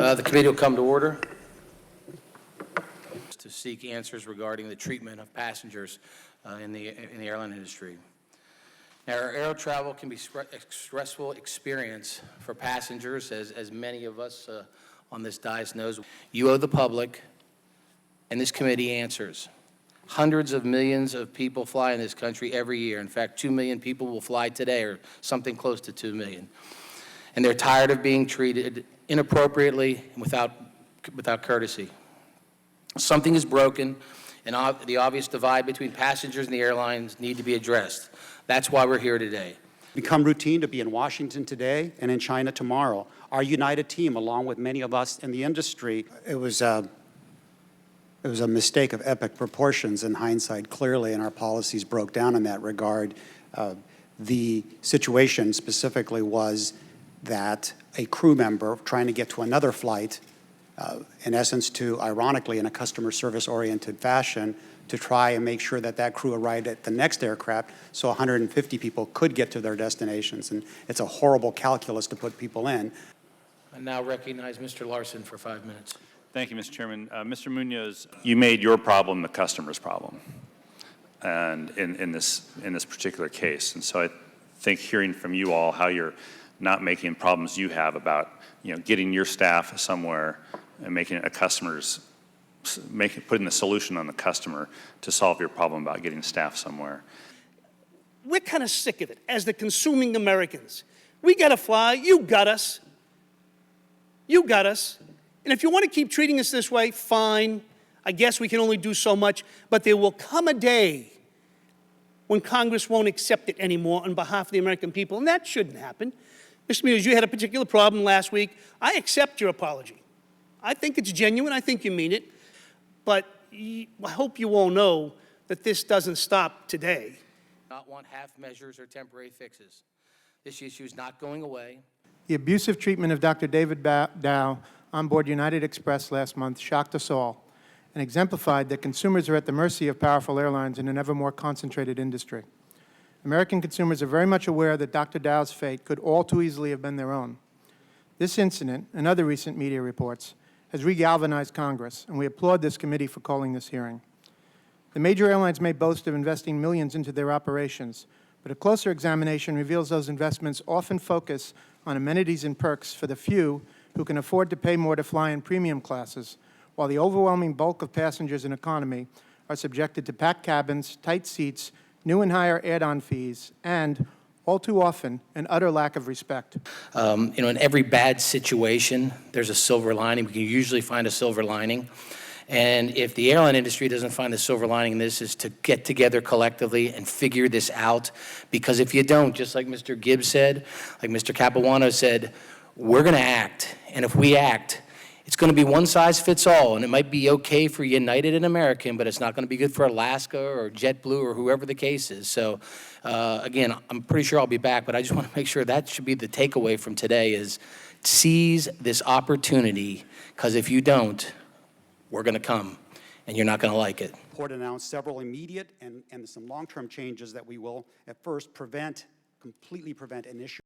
The committee will come to order to seek answers regarding the treatment of passengers in the airline industry. Now, air travel can be a stressful experience for passengers, as many of us on this dais knows. You owe the public and this committee answers. Hundreds of millions of people fly in this country every year. In fact, 2 million people will fly today, or something close to 2 million. And they're tired of being treated inappropriately and without courtesy. Something is broken, and the obvious divide between passengers and the airlines need to be addressed. That's why we're here today. Become routine to be in Washington today and in China tomorrow. Our united team, along with many of us in the industry, it was a mistake of epic proportions in hindsight, clearly, and our policies broke down in that regard. The situation specifically was that a crew member trying to get to another flight, in essence ironically, in a customer service-oriented fashion, to try and make sure that that crew arrived at the next aircraft so 150 people could get to their destinations. And it's a horrible calculus to put people in. I now recognize Mr. Larson for 5 minutes. Thank you, Mr. Chairman. Mr. Munoz, you made your problem the customer's problem, and in this particular case. And so I think hearing from you all how you're not making problems you have about getting your staff somewhere and making it a customer's, putting the solution on the customer to solve your problem about getting staff somewhere. We're kind of sick of it as the consuming Americans. We got to fly. You got us. You got us. And if you want to keep treating us this way, fine. I guess we can only do so much. But there will come a day when Congress won't accept it anymore on behalf of the American people, and that shouldn't happen. Mr. Munoz, you had a particular problem last week. I accept your apology. I think it's genuine. I think you mean it. But I hope you all know that this doesn't stop today. Not want half measures or temporary fixes. This issue is not going away. The abusive treatment of Dr. David Dao on board United Express last month shocked us all and exemplified that consumers are at the mercy of powerful airlines in an ever more concentrated industry. American consumers are very much aware that Dr. Dao's fate could all too easily have been their own. This incident and other recent media reports has re-galvanized Congress, and we applaud this committee for calling this hearing. The major airlines may boast of investing millions into their operations, but a closer examination reveals those investments often focus on amenities and perks for the few who can afford to pay more to fly in premium classes, while the overwhelming bulk of passengers in economy are subjected to packed cabins, tight seats, new and higher add-on fees, and, all too often, an utter lack of respect. In every bad situation, there's a silver lining. We can usually find a silver lining. And if the airline industry doesn't find the silver lining in this, is to get together collectively and figure this out. Because if you don't, just like Mr. Gibbs said, like Mr. Capuano said, we're going to act. And if we act, it's going to be one size fits all. And it might be okay for United and American, but it's not going to be good for Alaska or JetBlue or whoever the case is. So, again, I'm pretty sure I'll be back, but I just want to make sure that should be the takeaway from today is seize this opportunity, because if you don't, we're going to come, and you're not going to like it. The report announced several immediate and some long-term changes that we will, at first, completely prevent an issue.